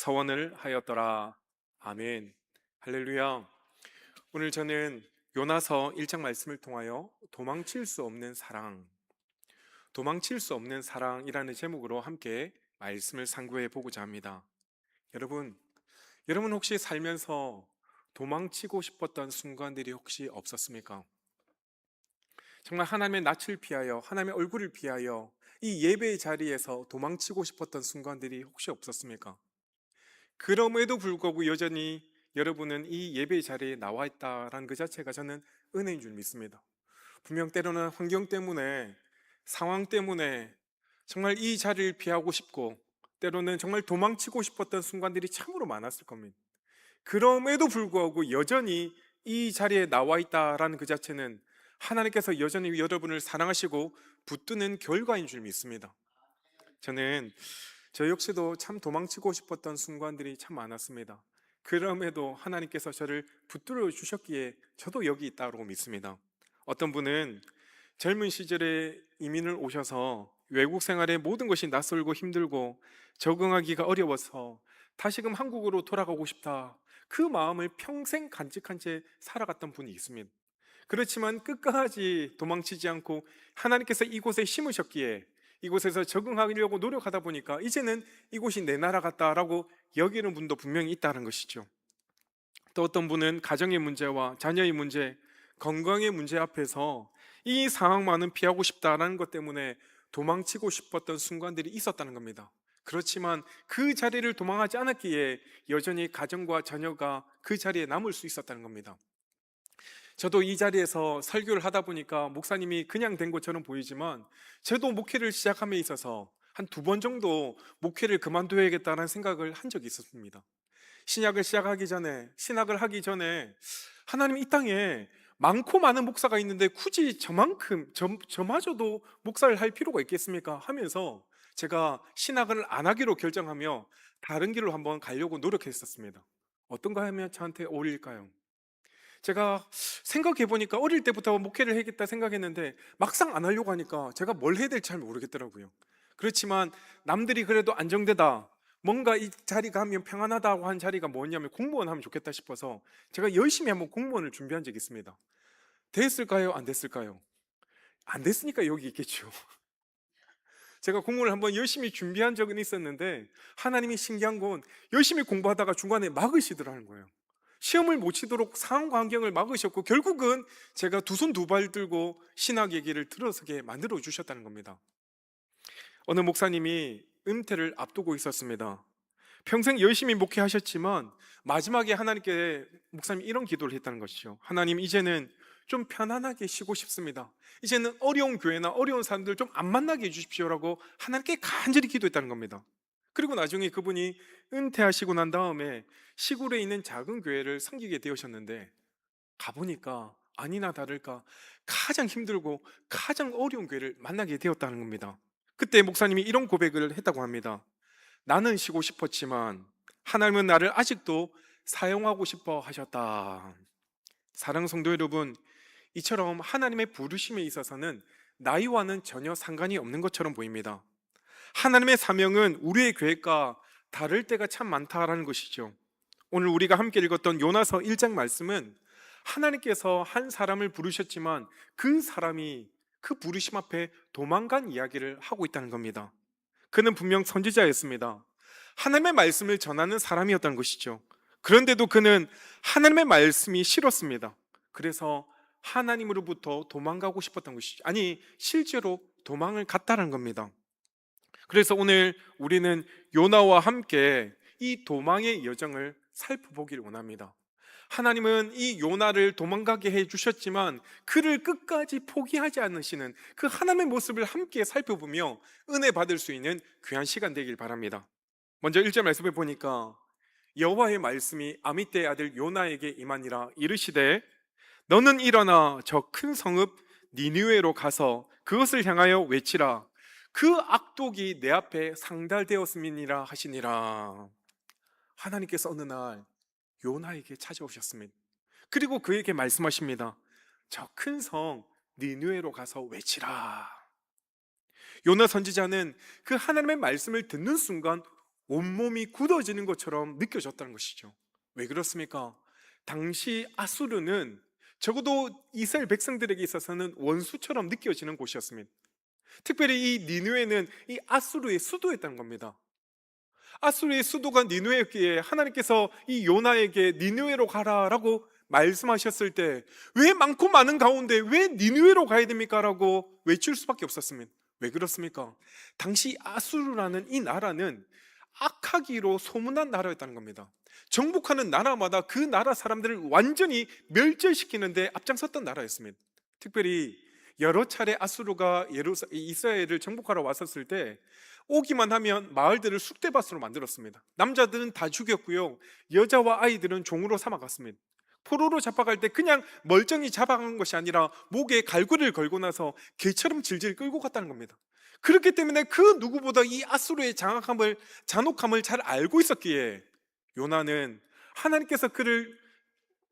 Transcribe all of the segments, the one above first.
서원을 하였더라. 아멘. 할렐루야. 오늘 저는 요나서 1장 말씀을 통하여 도망칠 수 없는 사랑이라는 제목으로 함께 말씀을 상고해 보고자 합니다. 여러분, 여러분 혹시 살면서 도망치고 싶었던 순간들이 혹시 없었습니까? 정말 하나님의 낯을 피하여, 하나님의 얼굴을 피하여 이 예배의 자리에서 도망치고 싶었던 순간들이 혹시 없었습니까? 그럼에도 불구하고 여전히 여러분은 이 예배의 자리에 나와 있다라는 그 자체가 저는 은혜인 줄 믿습니다. 분명 때로는 환경 때문에, 상황 때문에 정말 이 자리를 피하고 싶고 때로는 정말 도망치고 싶었던 순간들이 참으로 많았을 겁니다. 그럼에도 불구하고 여전히 이 자리에 나와 있다라는 그 자체는 하나님께서 여전히 여러분을 사랑하시고 붙드는 결과인 줄 믿습니다. 저는 저 역시도 참 도망치고 싶었던 순간들이 참 많았습니다. 그럼에도 하나님께서 저를 붙들어 주셨기에 저도 여기 있다고 믿습니다. 어떤 분은 젊은 시절에 이민을 오셔서 외국 생활에 모든 것이 낯설고 힘들고 적응하기가 어려워서 다시금 한국으로 돌아가고 싶다, 그 마음을 평생 간직한 채 살아갔던 분이 있습니다. 그렇지만 끝까지 도망치지 않고 하나님께서 이곳에 심으셨기에 이곳에서 적응하려고 노력하다 보니까 이제는 이곳이 내 나라 같다라고 여기는 분도 분명히 있다는 것이죠. 또 어떤 분은 가정의 문제와 자녀의 문제, 건강의 문제 앞에서 이 상황만은 피하고 싶다라는 것 때문에 도망치고 싶었던 순간들이 있었다는 겁니다. 그렇지만 그 자리를 도망하지 않았기에 여전히 가정과 자녀가 그 자리에 남을 수 있었다는 겁니다. 저도 이 자리에서 설교를 하다 보니까 목사님이 그냥 된 것처럼 보이지만 저도 목회를 시작함에 있어서 한 두 번 정도 목회를 그만둬야겠다는 생각을 한 적이 있었습니다. 신학을 하기 전에 하나님, 이 땅에 많고 많은 목사가 있는데 굳이 저마저도 목사를 할 필요가 있겠습니까? 하면서 제가 신학을 안 하기로 결정하며 다른 길로 한번 가려고 노력했었습니다. 어떤가 하면 저한테 어울릴까요? 제가 생각해 보니까 어릴 때부터 목회를 해야겠다 생각했는데 막상 안 하려고 하니까 제가 뭘 해야 될지 잘 모르겠더라고요. 그렇지만 남들이 그래도 안정되다, 뭔가 이 자리가 하면 평안하다고 한 자리가 뭐냐면 공무원 하면 좋겠다 싶어서 제가 열심히 한번 공무원을 준비한 적이 있습니다. 됐을까요? 안 됐을까요? 안 됐으니까 여기 있겠죠. 제가 공무원을 한번 열심히 준비한 적은 있었는데 하나님이 신기한 건 열심히 공부하다가 중간에 막으시더라는 거예요. 시험을 못 치도록 상황 환경을 막으셨고 결국은 제가 두 손 두 발 들고 신학 얘기를 들어서게 만들어 주셨다는 겁니다. 어느 목사님이 은퇴를 앞두고 있었습니다. 평생 열심히 목회하셨지만 마지막에 하나님께 목사님이 이런 기도를 했다는 것이죠. 하나님, 이제는 좀 편안하게 쉬고 싶습니다. 이제는 어려운 교회나 어려운 사람들 좀 안 만나게 해주십시오라고 하나님께 간절히 기도했다는 겁니다. 그리고 나중에 그분이 은퇴하시고 난 다음에 시골에 있는 작은 교회를 섬기게 되셨는데 가보니까 아니나 다를까 가장 힘들고 가장 어려운 교회를 만나게 되었다는 겁니다. 그때 목사님이 이런 고백을 했다고 합니다. 나는 쉬고 싶었지만 하나님은 나를 아직도 사용하고 싶어 하셨다. 사랑 성도 여러분, 이처럼 하나님의 부르심에 있어서는 나이와는 전혀 상관이 없는 것처럼 보입니다. 하나님의 사명은 우리의 계획과 다를 때가 참 많다라는 것이죠. 오늘 우리가 함께 읽었던 요나서 1장 말씀은 하나님께서 한 사람을 부르셨지만 그 사람이 그 부르심 앞에 도망간 이야기를 하고 있다는 겁니다. 그는 분명 선지자였습니다. 하나님의 말씀을 전하는 사람이었다는 것이죠. 그런데도 그는 하나님의 말씀이 싫었습니다. 그래서 하나님으로부터 도망가고 싶었던 것이죠. 아니, 실제로 도망을 갔다는 겁니다. 그래서 오늘 우리는 요나와 함께 이 도망의 여정을 살펴보기를 원합니다. 하나님은 이 요나를 도망가게 해주셨지만 그를 끝까지 포기하지 않으시는 그 하나님의 모습을 함께 살펴보며 은혜 받을 수 있는 귀한 시간 되길 바랍니다. 먼저 1절 말씀을 보니까 여호와의 말씀이 아미떼의 아들 요나에게 임하니라. 이르시되 너는 일어나 저 큰 성읍 니느웨로 가서 그것을 향하여 외치라. 그 악독이 내 앞에 상달되었음이니라 하시니라. 하나님께서 어느 날 요나에게 찾아오셨습니다. 그리고 그에게 말씀하십니다. 저 큰 성 니느웨로 가서 외치라. 요나 선지자는 그 하나님의 말씀을 듣는 순간 온몸이 굳어지는 것처럼 느껴졌다는 것이죠. 왜 그렇습니까? 당시 아수르는 적어도 이스라엘 백성들에게 있어서는 원수처럼 느껴지는 곳이었습니다. 특별히 이 니느웨는 이 아수르의 수도였다는 겁니다. 아수르의 수도가 니느웨였기에 하나님께서 이 요나에게 니느웨로 가라라고 말씀하셨을 때 왜 많고 많은 가운데 왜 니느웨로 가야 됩니까? 라고 외칠 수밖에 없었습니다. 왜 그렇습니까? 당시 아수르라는 이 나라는 악하기로 소문난 나라였다는 겁니다. 정복하는 나라마다 그 나라 사람들을 완전히 멸절시키는데 앞장섰던 나라였습니다. 특별히 여러 차례 아수르가 이스라엘을 정복하러 왔었을 때 오기만 하면 마을들을 쑥대밭으로 만들었습니다. 남자들은 다 죽였고요, 여자와 아이들은 종으로 삼아갔습니다. 포로로 잡아갈 때 그냥 멀쩡히 잡아간 것이 아니라 목에 갈고리를 걸고 나서 개처럼 질질 끌고 갔다는 겁니다. 그렇기 때문에 그 누구보다 이 아수르의 잔혹함을 잘 알고 있었기에 요나는 하나님께서 그를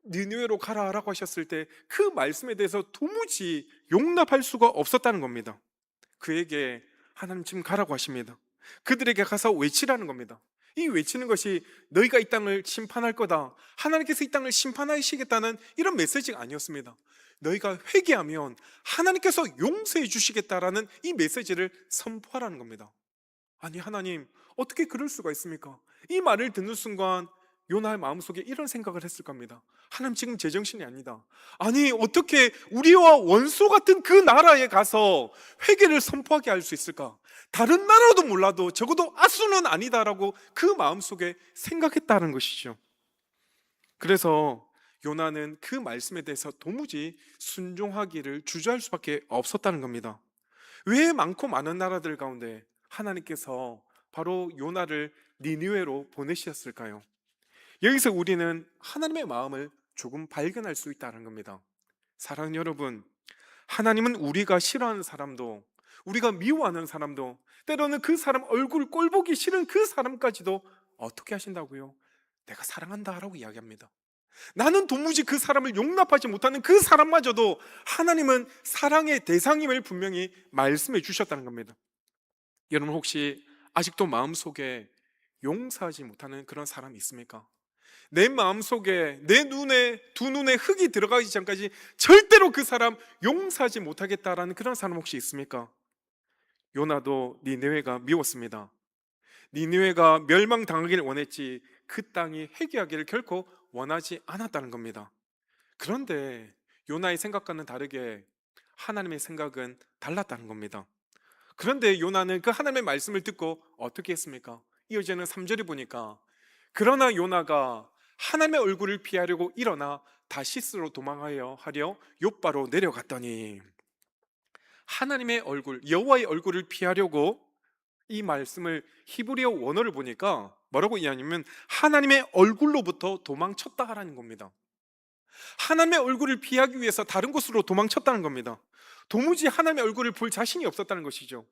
니느웨로 가라라고 하셨을 때 그 말씀에 대해서 도무지 용납할 수가 없었다는 겁니다. 그에게 하나님 지금 가라고 하십니다. 그들에게 가서 외치라는 겁니다. 이 외치는 것이 너희가 이 땅을 심판할 거다, 하나님께서 이 땅을 심판하시겠다는 이런 메시지가 아니었습니다. 너희가 회개하면 하나님께서 용서해 주시겠다라는 이 메시지를 선포하라는 겁니다. 아니 하나님, 어떻게 그럴 수가 있습니까? 이 말을 듣는 순간 요나의 마음속에 이런 생각을 했을 겁니다. 하나님 지금 제정신이 아니다. 아니 어떻게 우리와 원수 같은 그 나라에 가서 회개를 선포하게 할 수 있을까? 다른 나라도 몰라도 적어도 아수는 아니다라고 그 마음속에 생각했다는 것이죠. 그래서 요나는 그 말씀에 대해서 도무지 순종하기를 주저할 수밖에 없었다는 겁니다. 왜 많고 많은 나라들 가운데 하나님께서 바로 요나를 니느웨로 보내셨을까요? 여기서 우리는 하나님의 마음을 조금 발견할 수 있다는 겁니다. 사랑하는 여러분, 하나님은 우리가 싫어하는 사람도, 우리가 미워하는 사람도, 때로는 그 사람 얼굴 꼴 보기 싫은 그 사람까지도 어떻게 하신다고요? 내가 사랑한다 라고 이야기합니다. 나는 도무지 그 사람을 용납하지 못하는 그 사람마저도 하나님은 사랑의 대상임을 분명히 말씀해 주셨다는 겁니다. 여러분 혹시 아직도 마음속에 용서하지 못하는 그런 사람이 있습니까? 내 마음속에 내 눈에 두 눈에 흙이 들어가기 전까지 절대로 그 사람 용서하지 못하겠다라는 그런 사람 혹시 있습니까? 요나도 니느웨가 미웠습니다. 니느웨가 멸망당하기를 원했지 그 땅이 회개하기를 결코 원하지 않았다는 겁니다. 그런데 요나의 생각과는 다르게 하나님의 생각은 달랐다는 겁니다. 그런데 요나는 그 하나님의 말씀을 듣고 어떻게 했습니까? 이어지는 3절에 보니까 그러나 요나가 하나님의 얼굴을 피하려고 일어나 다시스로 도망하여 하려 욥바로 내려갔더니, 하나님의 얼굴, 여호와의 얼굴을 피하려고, 이 말씀을 히브리어 원어를 보니까 뭐라고 이해하냐면 하나님의 얼굴로부터 도망쳤다라는 겁니다. 하나님의 얼굴을 피하기 위해서 다른 곳으로 도망쳤다는 겁니다. 도무지 하나님의 얼굴을 볼 자신이 없었다는 것이죠.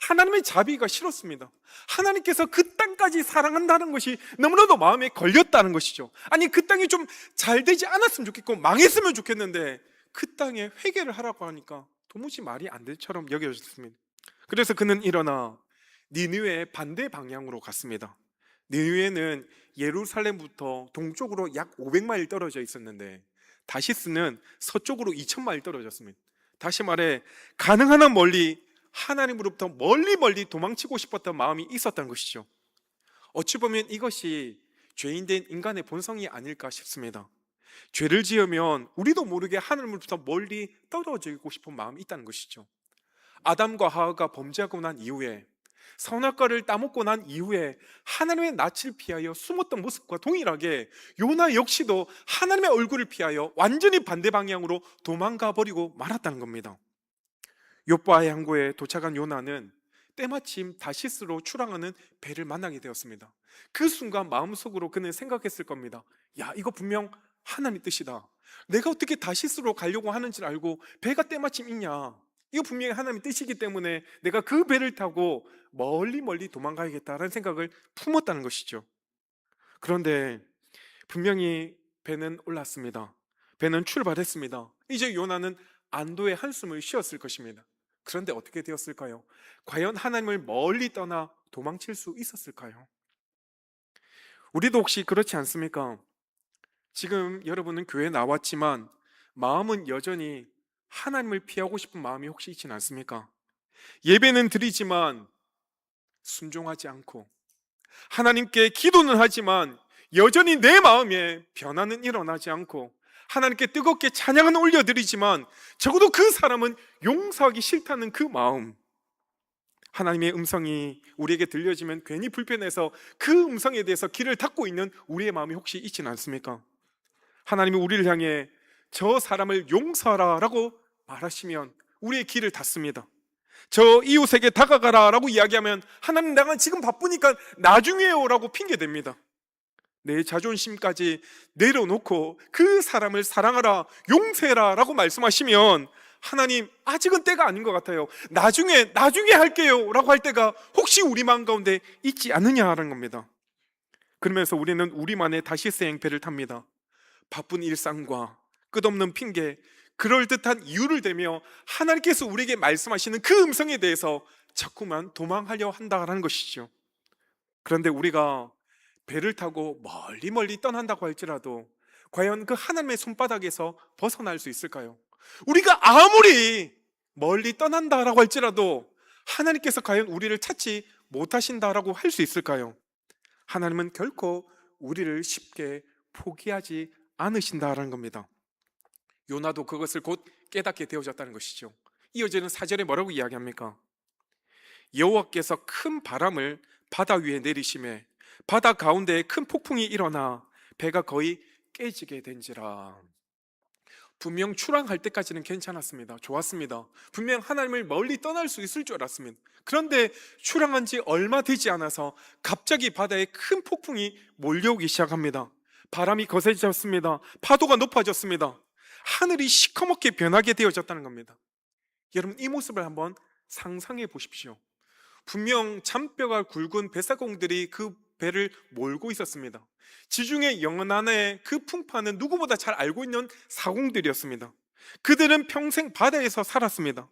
하나님의 자비가 싫었습니다. 하나님께서 그 땅까지 사랑한다는 것이 너무나도 마음에 걸렸다는 것이죠. 아니 그 땅이 좀 잘 되지 않았으면 좋겠고 망했으면 좋겠는데 그 땅에 회개를 하라고 하니까 도무지 말이 안 될 처럼 여겨졌습니다. 그래서 그는 일어나 니느웨의 반대 방향으로 갔습니다. 니느웨는 예루살렘부터 동쪽으로 약 500마일 떨어져 있었는데 다시스는 서쪽으로 2000마일 떨어졌습니다. 다시 말해 가능한 한 멀리 하나님으로부터 멀리 도망치고 싶었던 마음이 있었던 것이죠. 어찌 보면 이것이 죄인된 인간의 본성이 아닐까 싶습니다. 죄를 지으면 우리도 모르게 하나님으로부터 멀리 떨어지고 싶은 마음이 있다는 것이죠. 아담과 하와가 범죄하고 난 이후에, 선악과를 따먹고 난 이후에 하나님의 낯을 피하여 숨었던 모습과 동일하게 요나 역시도 하나님의 얼굴을 피하여 완전히 반대 방향으로 도망가 버리고 말았다는 겁니다. 욥바의 항구에 도착한 요나는 때마침 다시스로 출항하는 배를 만나게 되었습니다. 그 순간 마음속으로 그는 생각했을 겁니다. 야, 이거 분명 하나님의 뜻이다. 내가 어떻게 다시스로 가려고 하는지 알고 배가 때마침 있냐? 이거 분명히 하나님의 뜻이기 때문에 내가 그 배를 타고 멀리 도망가야겠다라는 생각을 품었다는 것이죠. 그런데 분명히 배는 올랐습니다. 배는 출발했습니다. 이제 요나는 안도의 한숨을 쉬었을 것입니다. 그런데 어떻게 되었을까요? 과연 하나님을 멀리 떠나 도망칠 수 있었을까요? 우리도 혹시 그렇지 않습니까? 지금 여러분은 교회에 나왔지만 마음은 여전히 하나님을 피하고 싶은 마음이 혹시 있지는 않습니까? 예배는 드리지만 순종하지 않고, 하나님께 기도는 하지만 여전히 내 마음에 변화는 일어나지 않고, 하나님께 뜨겁게 찬양은 올려드리지만 적어도 그 사람은 용서하기 싫다는 그 마음, 하나님의 음성이 우리에게 들려지면 괜히 불편해서 그 음성에 대해서 귀를 닫고 있는 우리의 마음이 혹시 있지는 않습니까? 하나님이 우리를 향해 저 사람을 용서하라 라고 말하시면 우리의 귀를 닫습니다. 저 이웃에게 다가가라 라고 이야기하면 하나님, 내가 지금 바쁘니까 나중에요 라고 핑계댑니다. 내 자존심까지 내려놓고 그 사람을 사랑하라, 용서해라 라고 말씀하시면 하나님, 아직은 때가 아닌 것 같아요, 나중에 할게요 라고 할 때가 혹시 우리 마음 가운데 있지 않느냐라는 겁니다. 그러면서 우리는 우리만의 다시세 행패를 탑니다. 바쁜 일상과 끝없는 핑계, 그럴듯한 이유를 대며 하나님께서 우리에게 말씀하시는 그 음성에 대해서 자꾸만 도망하려 한다는 것이죠. 그런데 우리가 배를 타고 멀리 떠난다고 할지라도 과연 그 하나님의 손바닥에서 벗어날 수 있을까요? 우리가 아무리 멀리 떠난다라고 할지라도 하나님께서 과연 우리를 찾지 못하신다라고 할 수 있을까요? 하나님은 결코 우리를 쉽게 포기하지 않으신다라는 겁니다. 요나도 그것을 곧 깨닫게 되어졌다는 것이죠. 이어지는 4절에 뭐라고 이야기합니까? 여호와께서 큰 바람을 바다 위에 내리심에 바다 가운데에 큰 폭풍이 일어나 배가 거의 깨지게 된지라. 분명 출항할 때까지는 괜찮았습니다. 좋았습니다. 분명 하나님을 멀리 떠날 수 있을 줄 알았습니다. 그런데 출항한 지 얼마 되지 않아서 갑자기 바다에 큰 폭풍이 몰려오기 시작합니다. 바람이 거세졌습니다. 파도가 높아졌습니다. 하늘이 시커멓게 변하게 되어졌다는 겁니다. 여러분, 이 모습을 한번 상상해 보십시오. 분명 잔뼈가 굵은 뱃사공들이 그 배를 몰고 있었습니다. 지중해 영안의 그 풍파는 누구보다 잘 알고 있는 사공들이었습니다. 그들은 평생 바다에서 살았습니다.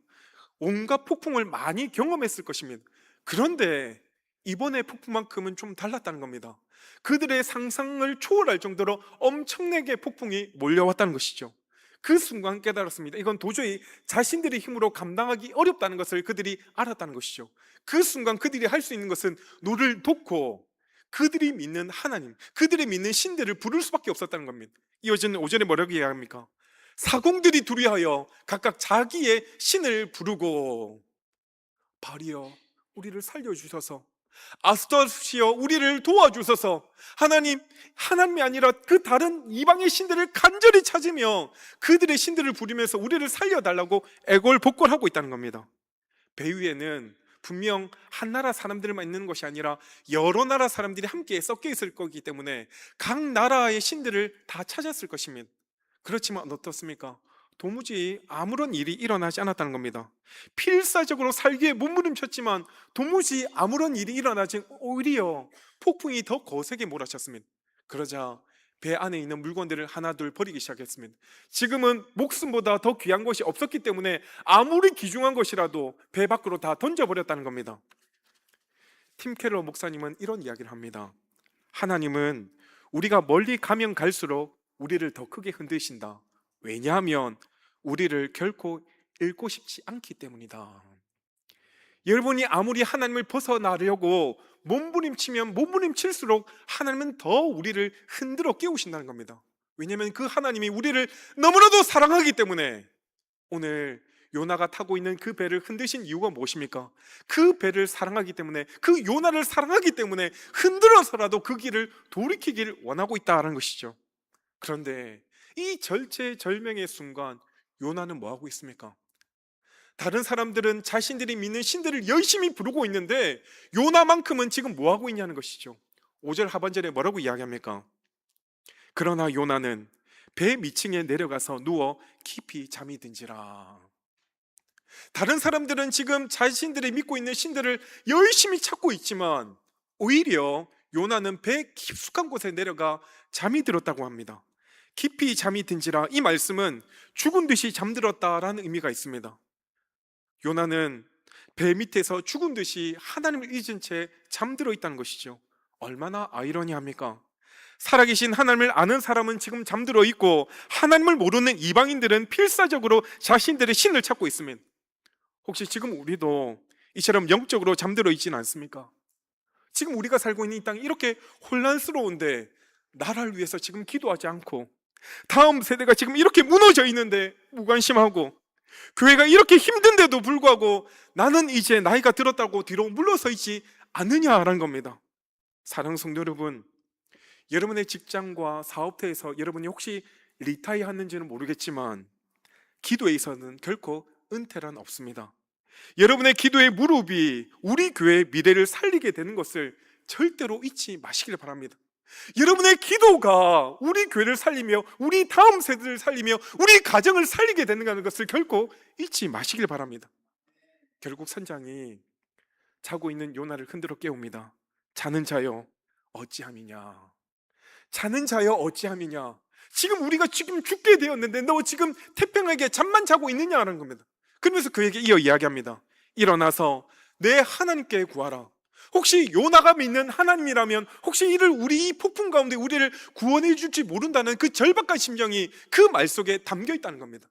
온갖 폭풍을 많이 경험했을 것입니다. 그런데 이번의 폭풍만큼은 좀 달랐다는 겁니다. 그들의 상상을 초월할 정도로 엄청나게 폭풍이 몰려왔다는 것이죠. 그 순간 깨달았습니다. 이건 도저히 자신들의 힘으로 감당하기 어렵다는 것을 그들이 알았다는 것이죠. 그 순간 그들이 할 수 있는 것은 노를 돋고 그들이 믿는 하나님, 그들이 믿는 신들을 부를 수밖에 없었다는 겁니다. 이어지는 5절에 뭐라고 이야기합니까? 사공들이 두려하여 각각 자기의 신을 부르고, 발이여 우리를 살려주셔서, 아스토시여 우리를 도와주소서. 하나님이 아니라 그 다른 이방의 신들을 간절히 찾으며 그들의 신들을 부르면서 우리를 살려달라고 애걸복걸하고 있다는 겁니다. 배 위에는 분명 한 나라 사람들만 있는 것이 아니라 여러 나라 사람들이 함께 섞여 있을 거기 때문에 각 나라의 신들을 다 찾았을 것입니다. 그렇지만 어떻습니까? 도무지 아무런 일이 일어나지 않았다는 겁니다. 필사적으로 살기에 몸부림쳤지만 도무지 아무런 일이 일어나지, 오히려 폭풍이 더 거세게 몰아쳤습니다. 그러자 배 안에 있는 물건들을 하나둘 버리기 시작했습니다. 지금은 목숨보다 더 귀한 것이 없었기 때문에 아무리 귀중한 것이라도 배 밖으로 다 던져버렸다는 겁니다. 팀 켈러 목사님은 이런 이야기를 합니다. 하나님은 우리가 멀리 가면 갈수록 우리를 더 크게 흔드신다. 왜냐하면 우리를 결코 잃고 싶지 않기 때문이다. 여러분이 아무리 하나님을 벗어나려고 몸부림치면 몸부림칠수록 하나님은 더 우리를 흔들어 깨우신다는 겁니다. 왜냐하면 그 하나님이 우리를 너무나도 사랑하기 때문에. 오늘 요나가 타고 있는 그 배를 흔드신 이유가 무엇입니까? 그 배를 사랑하기 때문에, 그 요나를 사랑하기 때문에 흔들어서라도 그 길을 돌이키길 원하고 있다는 것이죠. 그런데 이 절체절명의 순간 요나는 뭐하고 있습니까? 다른 사람들은 자신들이 믿는 신들을 열심히 부르고 있는데 요나만큼은 지금 뭐하고 있냐는 것이죠. 5절 하반절에 뭐라고 이야기합니까? 그러나 요나는 배 밑층에 내려가서 누워 깊이 잠이 든지라. 다른 사람들은 지금 자신들이 믿고 있는 신들을 열심히 찾고 있지만 오히려 요나는 배 깊숙한 곳에 내려가 잠이 들었다고 합니다. 깊이 잠이 든지라, 이 말씀은 죽은 듯이 잠들었다라는 의미가 있습니다. 요나는 배 밑에서 죽은 듯이 하나님을 잊은 채 잠들어 있다는 것이죠. 얼마나 아이러니합니까? 살아계신 하나님을 아는 사람은 지금 잠들어 있고, 하나님을 모르는 이방인들은 필사적으로 자신들의 신을 찾고 있습니다. 혹시 지금 우리도 이처럼 영적으로 잠들어 있지는 않습니까? 지금 우리가 살고 있는 이 땅이 이렇게 혼란스러운데, 나라를 위해서 지금 기도하지 않고, 다음 세대가 지금 이렇게 무너져 있는데 무관심하고, 교회가 이렇게 힘든데도 불구하고 나는 이제 나이가 들었다고 뒤로 물러서 있지 않느냐라는 겁니다. 사랑하는 성도 여러분, 여러분의 직장과 사업터에서 여러분이 혹시 리타이어 했는지는 모르겠지만, 기도에 있어서는 결코 은퇴란 없습니다. 여러분의 기도의 무릎이 우리 교회의 미래를 살리게 되는 것을 절대로 잊지 마시길 바랍니다. 여러분의 기도가 우리 교회를 살리며 우리 다음 세대를 살리며 우리 가정을 살리게 되는 것을 결코 잊지 마시길 바랍니다. 결국 선장이 자고 있는 요나를 흔들어 깨웁니다. 자는 자여 어찌함이냐, 자는 자여 어찌함이냐. 지금 우리가 지금 죽게 되었는데 너 지금 태평하게 잠만 자고 있느냐라는 겁니다. 그러면서 그에게 이어 이야기합니다. 일어나서 내 하나님께 구하라. 혹시 요나가 믿는 하나님이라면 혹시 이를 우리 이 폭풍 가운데 우리를 구원해 줄지 모른다는 그 절박한 심정이 그 말 속에 담겨 있다는 겁니다.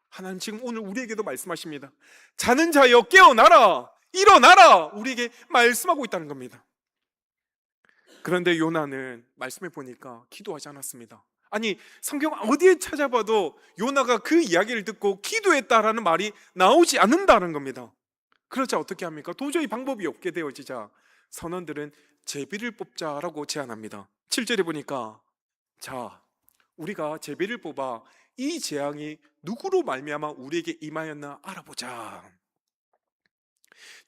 하나님 지금 오늘 우리에게도 말씀하십니다. 자는 자여 깨어나라, 일어나라, 우리에게 말씀하고 있다는 겁니다. 그런데 요나는 말씀해 보니까 기도하지 않았습니다. 아니, 성경 어디에 찾아봐도 요나가 그 이야기를 듣고 기도했다라는 말이 나오지 않는다는 겁니다. 그러자 어떻게 합니까? 도저히 방법이 없게 되어지자 선원들은 제비를 뽑자라고 제안합니다. 7절에 보니까, 자, 우리가 제비를 뽑아 이 재앙이 누구로 말미암아 우리에게 임하였나 알아보자.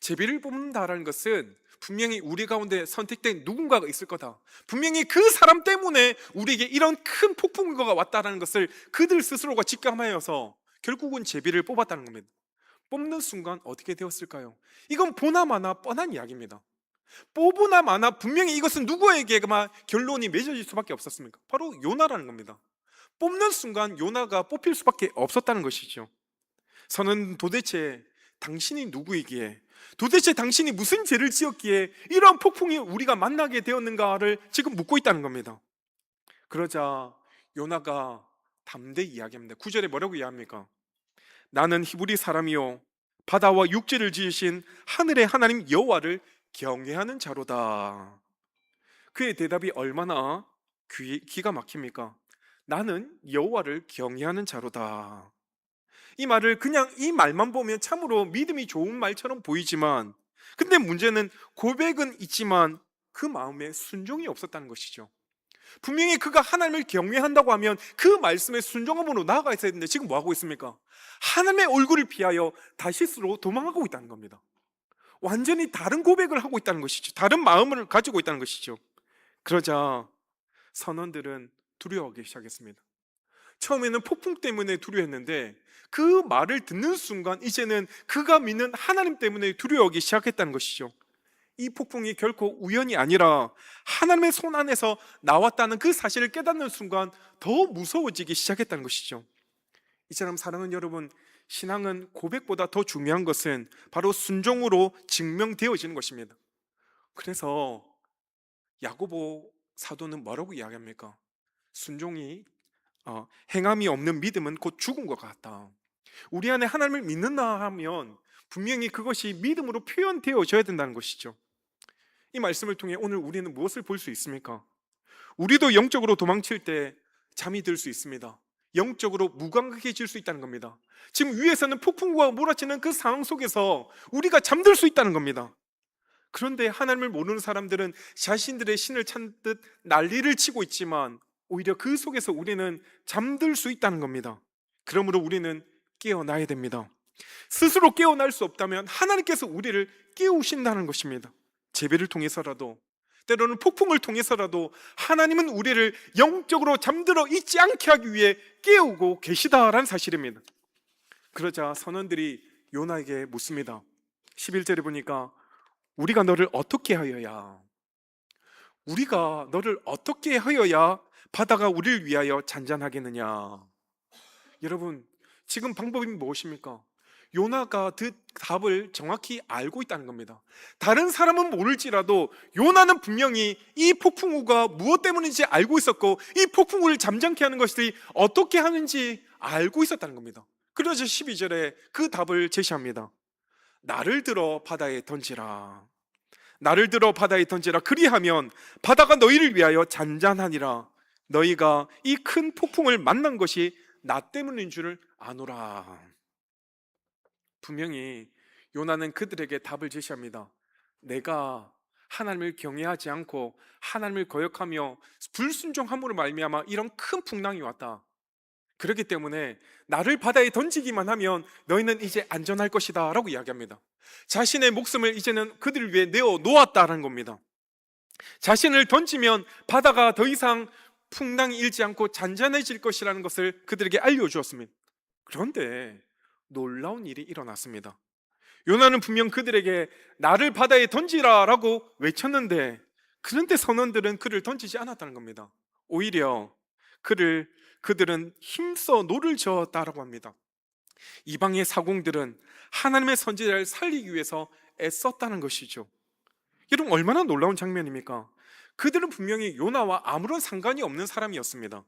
제비를 뽑는다라는 것은 분명히 우리 가운데 선택된 누군가가 있을 거다, 분명히 그 사람 때문에 우리에게 이런 큰 폭풍우가 왔다는 것을 그들 스스로가 직감하여서 결국은 제비를 뽑았다는 겁니다. 뽑는 순간 어떻게 되었을까요? 이건 보나마나 뻔한 이야기입니다. 뽑으나 마나 분명히 이것은 누구에게만 결론이 맺어질 수밖에 없었습니까? 바로 요나라는 겁니다. 뽑는 순간 요나가 뽑힐 수밖에 없었다는 것이죠. 저는 도대체 당신이 누구이기에, 도대체 당신이 무슨 죄를 지었기에 이러한 폭풍이 우리가 만나게 되었는가를 지금 묻고 있다는 겁니다. 그러자 요나가 담대히 이야기합니다. 9절에 뭐라고 이야기합니까? 나는 히브리 사람이요 바다와 육지를 지으신 하늘의 하나님 여호와를 경외하는 자로다. 그의 대답이 얼마나 기가 막힙니까? 나는 여호와를 경외하는 자로다. 이 말을 그냥 이 말만 보면 참으로 믿음이 좋은 말처럼 보이지만, 근데 문제는 고백은 있지만 그 마음에 순종이 없었다는 것이죠. 분명히 그가 하나님을 경외한다고 하면 그 말씀에 순종함으로 나아가 있어야 되는데 지금 뭐 하고 있습니까? 하나님의 얼굴을 피하여 다시스로 도망하고 있다는 겁니다. 완전히 다른 고백을 하고 있다는 것이죠. 다른 마음을 가지고 있다는 것이죠. 그러자 선원들은 두려워하기 시작했습니다. 처음에는 폭풍 때문에 두려워했는데 그 말을 듣는 순간 이제는 그가 믿는 하나님 때문에 두려워하기 시작했다는 것이죠. 이 폭풍이 결코 우연이 아니라 하나님의 손 안에서 나왔다는 그 사실을 깨닫는 순간 더 무서워지기 시작했다는 것이죠. 이처럼 사랑하는 여러분, 신앙은 고백보다 더 중요한 것은 바로 순종으로 증명되어지는 것입니다. 그래서 야고보 사도는 뭐라고 이야기합니까? 순종이 행함이 없는 믿음은 곧 죽은 것 같다. 우리 안에 하나님을 믿는다 하면 분명히 그것이 믿음으로 표현되어져야 된다는 것이죠. 이 말씀을 통해 오늘 우리는 무엇을 볼 수 있습니까? 우리도 영적으로 도망칠 때 잠이 들 수 있습니다. 영적으로 무감각해질 수 있다는 겁니다. 지금 위에서는 폭풍우가 몰아치는 그 상황 속에서 우리가 잠들 수 있다는 겁니다. 그런데 하나님을 모르는 사람들은 자신들의 신을 찾듯 난리를 치고 있지만 오히려 그 속에서 우리는 잠들 수 있다는 겁니다. 그러므로 우리는 깨어나야 됩니다. 스스로 깨어날 수 없다면 하나님께서 우리를 깨우신다는 것입니다. 제비를 통해서라도, 때로는 폭풍을 통해서라도 하나님은 우리를 영적으로 잠들어 있지 않게 하기 위해 깨우고 계시다라는 사실입니다. 그러자 선원들이 요나에게 묻습니다. 11절에 보니까 우리가 너를 어떻게 하여야, 우리가 너를 어떻게 하여야 바다가 우리를 위하여 잔잔하겠느냐. 여러분, 지금 방법이 무엇입니까? 요나가 그 답을 정확히 알고 있다는 겁니다. 다른 사람은 모를지라도 요나는 분명히 이 폭풍우가 무엇 때문인지 알고 있었고, 이 폭풍우를 잠잠케 하는 것이 어떻게 하는지 알고 있었다는 겁니다. 그래서 12절에 그 답을 제시합니다. 나를 들어 바다에 던지라. 나를 들어 바다에 던지라. 그리하면 바다가 너희를 위하여 잔잔하니라. 너희가 이 큰 폭풍을 만난 것이 나 때문인 줄을 아노라. 분명히 요나는 그들에게 답을 제시합니다. 내가 하나님을 경외하지 않고 하나님을 거역하며 불순종함으로 말미암아 이런 큰 풍랑이 왔다. 그렇기 때문에 나를 바다에 던지기만 하면 너희는 이제 안전할 것이다 라고 이야기합니다. 자신의 목숨을 이제는 그들을 위해 내어 놓았다는 겁니다. 자신을 던지면 바다가 더 이상 풍랑이 일지 않고 잔잔해질 것이라는 것을 그들에게 알려주었습니다. 그런데 놀라운 일이 일어났습니다. 요나는 분명 그들에게 나를 바다에 던지라 라고 외쳤는데, 그런데 선원들은 그를 던지지 않았다는 겁니다. 오히려 그들은 힘써 노를 저었다라고 합니다. 이방의 사공들은 하나님의 선지자를 살리기 위해서 애썼다는 것이죠. 여러분, 얼마나 놀라운 장면입니까? 그들은 분명히 요나와 아무런 상관이 없는 사람이었습니다.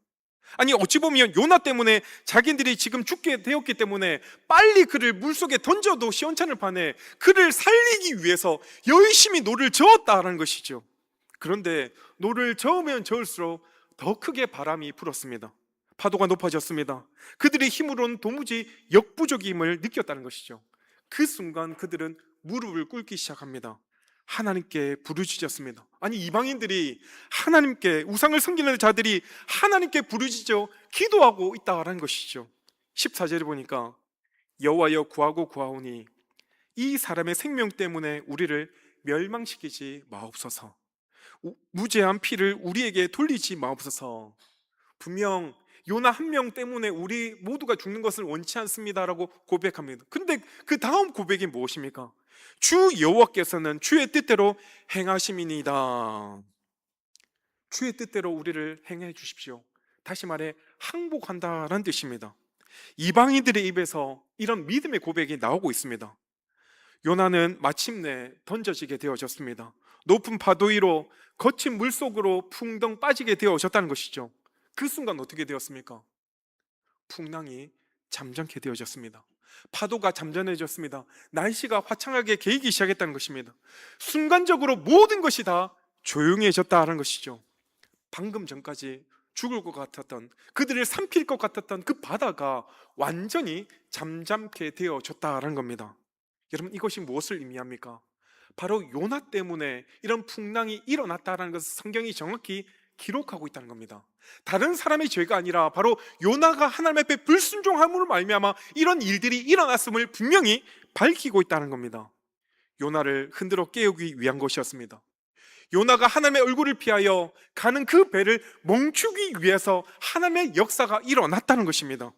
아니, 어찌 보면 요나 때문에 자기들이 지금 죽게 되었기 때문에 빨리 그를 물속에 던져도 시원찮을 판에 그를 살리기 위해서 열심히 노를 저었다는 것이죠. 그런데 노를 저으면 저을수록 더 크게 바람이 불었습니다. 파도가 높아졌습니다. 그들의 힘으로는 도무지 역부족임을 느꼈다는 것이죠. 그 순간 그들은 무릎을 꿇기 시작합니다. 하나님께 부르짖었습니다. 아니, 이방인들이 하나님께, 우상을 섬기는 자들이 하나님께 부르짖어 기도하고 있다라는 것이죠. 14절에 보니까 여호와여 구하고 구하오니 이 사람의 생명 때문에 우리를 멸망시키지 마옵소서. 무죄한 피를 우리에게 돌리지 마옵소서. 분명 요나 한 명 때문에 우리 모두가 죽는 것을 원치 않습니다라고 고백합니다. 그런데 그 다음 고백이 무엇입니까? 주 여호와께서는 주의 뜻대로 행하심이니이다. 주의 뜻대로 우리를 행해 주십시오. 다시 말해 항복한다라는 뜻입니다. 이방인들의 입에서 이런 믿음의 고백이 나오고 있습니다. 요나는 마침내 던져지게 되어졌습니다. 높은 파도 위로 거친 물속으로 풍덩 빠지게 되어졌다는 것이죠. 그 순간 어떻게 되었습니까? 풍랑이 잠잠게 되어졌습니다. 파도가 잠잠해졌습니다. 날씨가 화창하게 개이기 시작했다는 것입니다. 순간적으로 모든 것이 다 조용해졌다는 것이죠. 방금 전까지 죽을 것 같았던, 그들을 삼킬 것 같았던 그 바다가 완전히 잠잠게 되어졌다는 겁니다. 여러분, 이것이 무엇을 의미합니까? 바로 요나 때문에 이런 풍랑이 일어났다는 것을 성경이 정확히 기록하고 있다는 겁니다. 다른 사람의 죄가 아니라 바로 요나가 하나님 앞에 불순종함으로 말미암아 이런 일들이 일어났음을 분명히 밝히고 있다는 겁니다. 요나를 흔들어 깨우기 위한 것이었습니다. 요나가 하나님의 얼굴을 피하여 가는 그 배를 멈추기 위해서 하나님의 역사가 일어났다는 것입니다.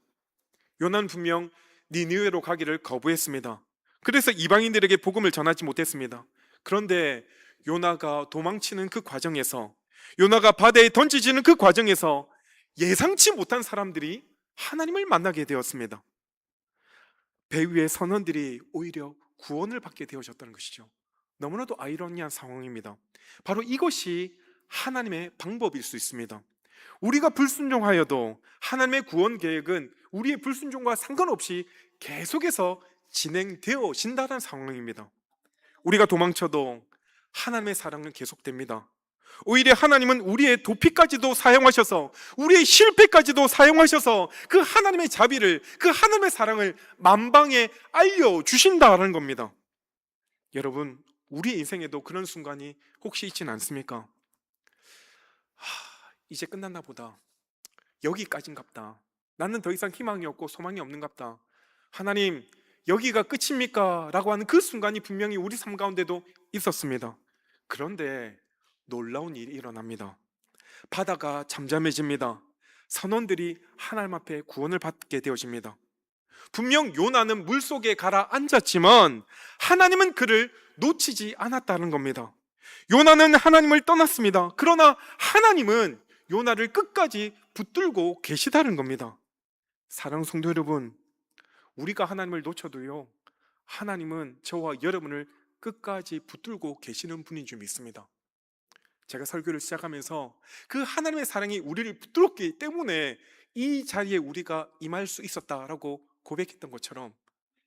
요나는 분명 니느웨로 가기를 거부했습니다. 그래서 이방인들에게 복음을 전하지 못했습니다. 그런데 요나가 도망치는 그 과정에서, 요나가 바다에 던지지는 그 과정에서 예상치 못한 사람들이 하나님을 만나게 되었습니다. 배 위의 선원들이 오히려 구원을 받게 되어졌다는 것이죠. 너무나도 아이러니한 상황입니다. 바로 이것이 하나님의 방법일 수 있습니다. 우리가 불순종하여도 하나님의 구원 계획은 우리의 불순종과 상관없이 계속해서 진행되어진다는 상황입니다. 우리가 도망쳐도 하나님의 사랑은 계속됩니다. 오히려 하나님은 우리의 도피까지도 사용하셔서, 우리의 실패까지도 사용하셔서 그 하나님의 자비를, 그 하나님의 사랑을 만방에 알려주신다는 겁니다. 여러분, 우리 인생에도 그런 순간이 혹시 있지는 않습니까? 이제 끝났나 보다. 여기까지인갑다. 나는 더 이상 희망이 없고 소망이 없는갑다. 하나님, 여기가 끝입니까? 라고 하는 그 순간이 분명히 우리 삶 가운데도 있었습니다. 그런데 놀라운 일이 일어납니다. 바다가 잠잠해집니다. 선원들이 하나님 앞에 구원을 받게 되어집니다. 분명 요나는 물속에 가라앉았지만 하나님은 그를 놓치지 않았다는 겁니다. 요나는 하나님을 떠났습니다. 그러나 하나님은 요나를 끝까지 붙들고 계시다는 겁니다. 사랑하는 성도 여러분, 우리가 하나님을 놓쳐도요, 하나님은 저와 여러분을 끝까지 붙들고 계시는 분인 줄 믿습니다. 제가 설교를 시작하면서 그 하나님의 사랑이 우리를 붙들었기 때문에 이 자리에 우리가 임할 수 있었다라고 고백했던 것처럼,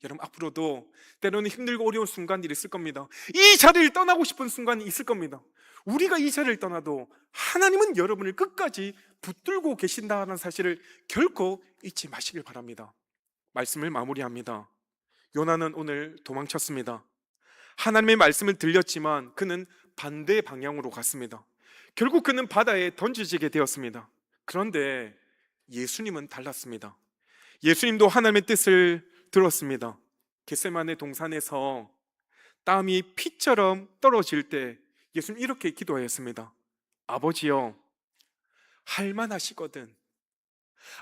여러분 앞으로도 때로는 힘들고 어려운 순간들이 있을 겁니다. 이 자리를 떠나고 싶은 순간이 있을 겁니다. 우리가 이 자리를 떠나도 하나님은 여러분을 끝까지 붙들고 계신다는 사실을 결코 잊지 마시길 바랍니다. 말씀을 마무리합니다. 요나는 오늘 도망쳤습니다. 하나님의 말씀을 들렸지만 그는 반대 방향으로 갔습니다. 결국 그는 바다에 던져지게 되었습니다. 그런데 예수님은 달랐습니다. 예수님도 하나님의 뜻을 들었습니다. 겟세마네 동산에서 땀이 피처럼 떨어질 때 예수님 이렇게 기도하였습니다. 아버지여, 할만하시거든.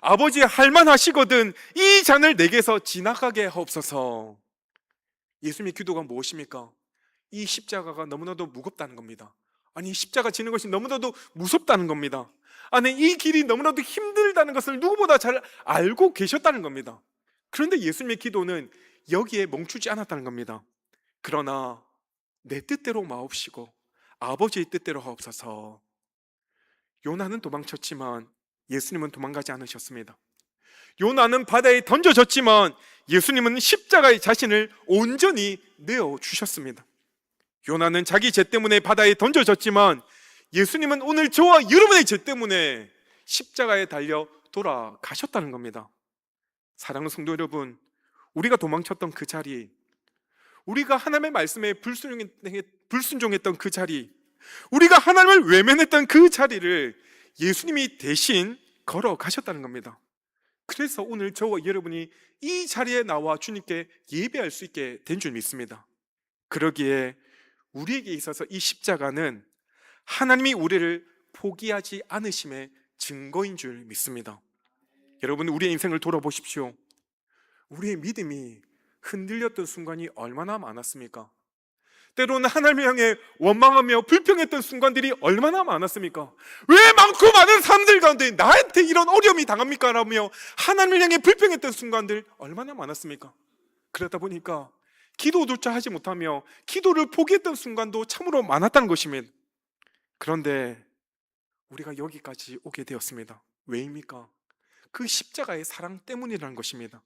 아버지, 할만하시거든. 이 잔을 내게서 지나가게 하옵소서. 예수님의 기도가 무엇입니까? 이 십자가가 너무나도 무겁다는 겁니다. 아니, 십자가 지는 것이 너무나도 무섭다는 겁니다. 아니, 이 길이 너무나도 힘들다는 것을 누구보다 잘 알고 계셨다는 겁니다. 그런데 예수님의 기도는 여기에 멈추지 않았다는 겁니다. 그러나 내 뜻대로 마옵시고 아버지의 뜻대로 하옵소서. 요나는 도망쳤지만 예수님은 도망가지 않으셨습니다. 요나는 바다에 던져졌지만 예수님은 십자가의 자신을 온전히 내어주셨습니다. 요나는 자기 죄 때문에 바다에 던져졌지만 예수님은 오늘 저와 여러분의 죄 때문에 십자가에 달려 돌아가셨다는 겁니다. 사랑하는 성도 여러분, 우리가 도망쳤던 그 자리, 우리가 하나님의 말씀에 불순종했던 그 자리, 우리가 하나님을 외면했던 그 자리를 예수님이 대신 걸어가셨다는 겁니다. 그래서 오늘 저와 여러분이 이 자리에 나와 주님께 예배할 수 있게 된 줄 믿습니다. 그러기에 우리에게 있어서 이 십자가는 하나님이 우리를 포기하지 않으심의 증거인 줄 믿습니다. 여러분, 우리의 인생을 돌아보십시오. 우리의 믿음이 흔들렸던 순간이 얼마나 많았습니까? 때로는 하나님을 향해 원망하며 불평했던 순간들이 얼마나 많았습니까? 왜 많고 많은 사람들 가운데 나한테 이런 어려움이 당합니까? 라며 하나님을 향해 불평했던 순간들 얼마나 많았습니까? 그러다 보니까 기도조차 하지 못하며 기도를 포기했던 순간도 참으로 많았다는 것입니다. 그런데 우리가 여기까지 오게 되었습니다. 왜입니까? 그 십자가의 사랑 때문이라는 것입니다.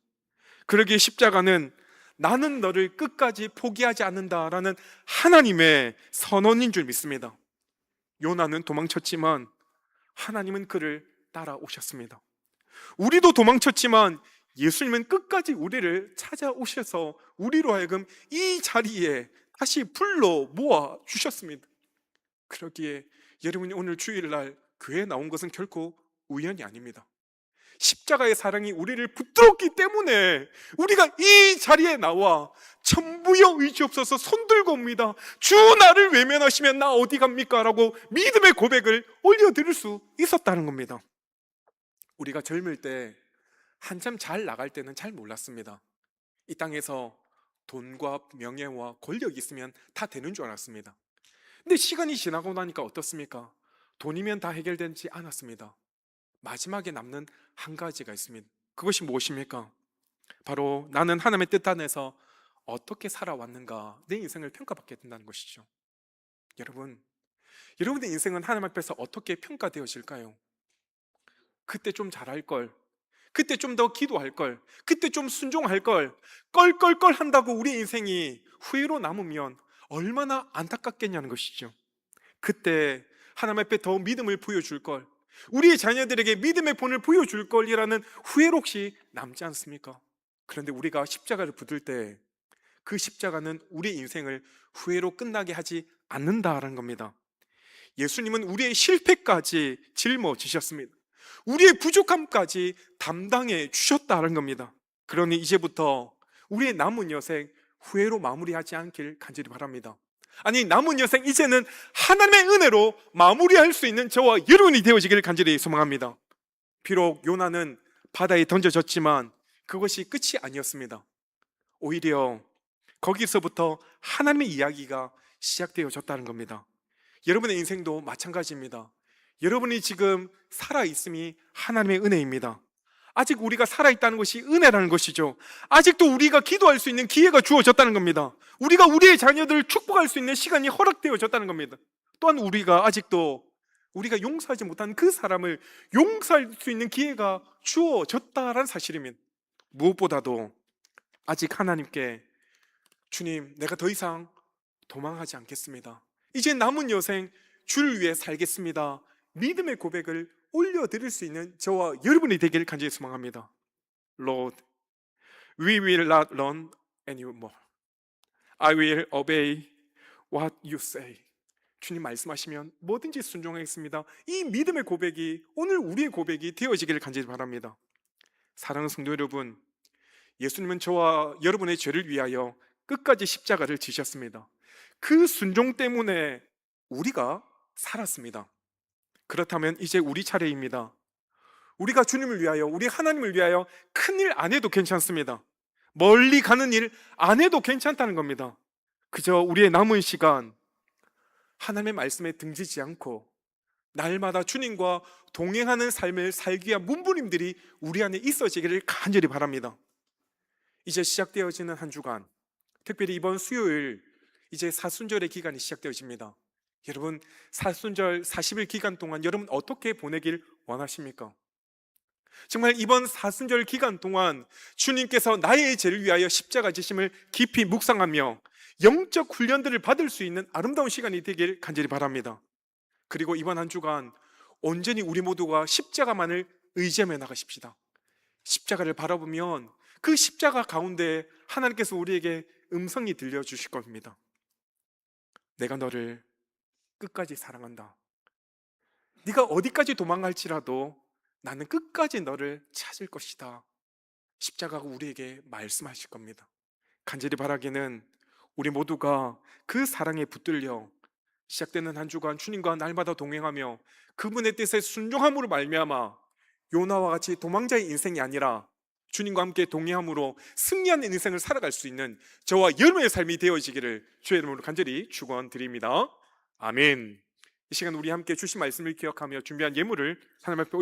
그러기에 십자가는 나는 너를 끝까지 포기하지 않는다라는 하나님의 선언인 줄 믿습니다. 요나는 도망쳤지만 하나님은 그를 따라오셨습니다. 우리도 도망쳤지만 예수님은 끝까지 우리를 찾아오셔서 우리로 하여금 이 자리에 다시 불러 모아 주셨습니다. 그러기에 여러분이 오늘 주일날 교회에 나온 것은 결코 우연이 아닙니다. 십자가의 사랑이 우리를 붙들었기 때문에 우리가 이 자리에 나와 천부여 의지없어서 손들고 옵니다. 주 나를 외면하시면 나 어디 갑니까? 라고 믿음의 고백을 올려드릴 수 있었다는 겁니다. 우리가 젊을 때 한참 잘 나갈 때는 잘 몰랐습니다. 이 땅에서 돈과 명예와 권력이 있으면 다 되는 줄 알았습니다. 근데 시간이 지나고 나니까 어떻습니까? 돈이면 다 해결되지 않았습니다. 마지막에 남는 한 가지가 있습니다. 그것이 무엇입니까? 바로 나는 하나님의 뜻 안에서 어떻게 살아왔는가, 내 인생을 평가받게 된다는 것이죠. 여러분의 인생은 하나님 앞에서 어떻게 평가되어질까요? 그때 좀 잘할 걸, 그때 좀 더 기도할 걸, 그때 좀 순종할 걸, 껄껄껄 한다고 우리 인생이 후회로 남으면 얼마나 안타깝겠냐는 것이죠. 그때 하나님 앞에 더 믿음을 보여줄 걸, 우리의 자녀들에게 믿음의 본을 보여줄 걸이라는 후회로 혹시 남지 않습니까? 그런데 우리가 십자가를 붙들 때 그 십자가는 우리의 인생을 후회로 끝나게 하지 않는다라는 겁니다. 예수님은 우리의 실패까지 짊어지셨습니다. 우리의 부족함까지 담당해 주셨다는 겁니다. 그러니 이제부터 우리의 남은 여생 후회로 마무리하지 않길 간절히 바랍니다. 아니, 남은 여생 이제는 하나님의 은혜로 마무리할 수 있는 저와 여러분이 되어지기를 간절히 소망합니다. 비록 요나는 바다에 던져졌지만 그것이 끝이 아니었습니다. 오히려 거기서부터 하나님의 이야기가 시작되어졌다는 겁니다. 여러분의 인생도 마찬가지입니다. 여러분이 지금 살아있음이 하나님의 은혜입니다. 아직 우리가 살아있다는 것이 은혜라는 것이죠. 아직도 우리가 기도할 수 있는 기회가 주어졌다는 겁니다. 우리가 우리의 자녀들을 축복할 수 있는 시간이 허락되어졌다는 겁니다. 또한 우리가 아직도 우리가 용서하지 못한 그 사람을 용서할 수 있는 기회가 주어졌다는 사실이면, 무엇보다도 아직 하나님께 주님, 내가 더 이상 도망하지 않겠습니다. 이제 남은 여생 주를 위해 살겠습니다. 믿음의 고백을 올려드릴 수 있는 저와 여러분이 되길 간절히 소망합니다. Lord, we will not run anymore. I will obey what you say. 주님 말씀하시면 뭐든지 순종하겠습니다. 이 믿음의 고백이 오늘 우리의 고백이 되어지기를 간절히 바랍니다. 사랑하는 성도 여러분, 예수님은 저와 여러분의 죄를 위하여 끝까지 십자가를 지셨습니다. 그 순종 때문에 우리가 살았습니다. 그렇다면 이제 우리 차례입니다. 우리가 주님을 위하여, 우리 하나님을 위하여 큰일 안 해도 괜찮습니다. 멀리 가는 일 안 해도 괜찮다는 겁니다. 그저 우리의 남은 시간 하나님의 말씀에 등지지 않고 날마다 주님과 동행하는 삶을 살기 위한 문부림들이 우리 안에 있어지기를 간절히 바랍니다. 이제 시작되어지는 한 주간, 특별히 이번 수요일 이제 사순절의 기간이 시작되어집니다. 여러분, 사순절 40일 기간 동안 여러분 어떻게 보내길 원하십니까? 정말 이번 사순절 기간 동안 주님께서 나의 죄를 위하여 십자가 지심을 깊이 묵상하며 영적 훈련들을 받을 수 있는 아름다운 시간이 되길 간절히 바랍니다. 그리고 이번 한 주간 온전히 우리 모두가 십자가만을 의지하며 나가십시다. 십자가를 바라보면 그 십자가 가운데 하나님께서 우리에게 음성이 들려주실 겁니다. 내가 너를 끝까지 사랑한다. 네가 어디까지 도망갈지라도 나는 끝까지 너를 찾을 것이다. 십자가가 우리에게 말씀하실 겁니다. 간절히 바라기는 우리 모두가 그 사랑에 붙들려 시작되는 한 주간 주님과 날마다 동행하며 그분의 뜻에 순종함으로 말미암아 요나와 같이 도망자의 인생이 아니라 주님과 함께 동행함으로 승리하는 인생을 살아갈 수 있는 저와 여러분의 삶이 되어지기를 주의 이름으로 간절히 축원드립니다. 아멘. 이 시간 우리 함께 주신 말씀을 기억하며 준비한 예물을 하나님 앞에 올려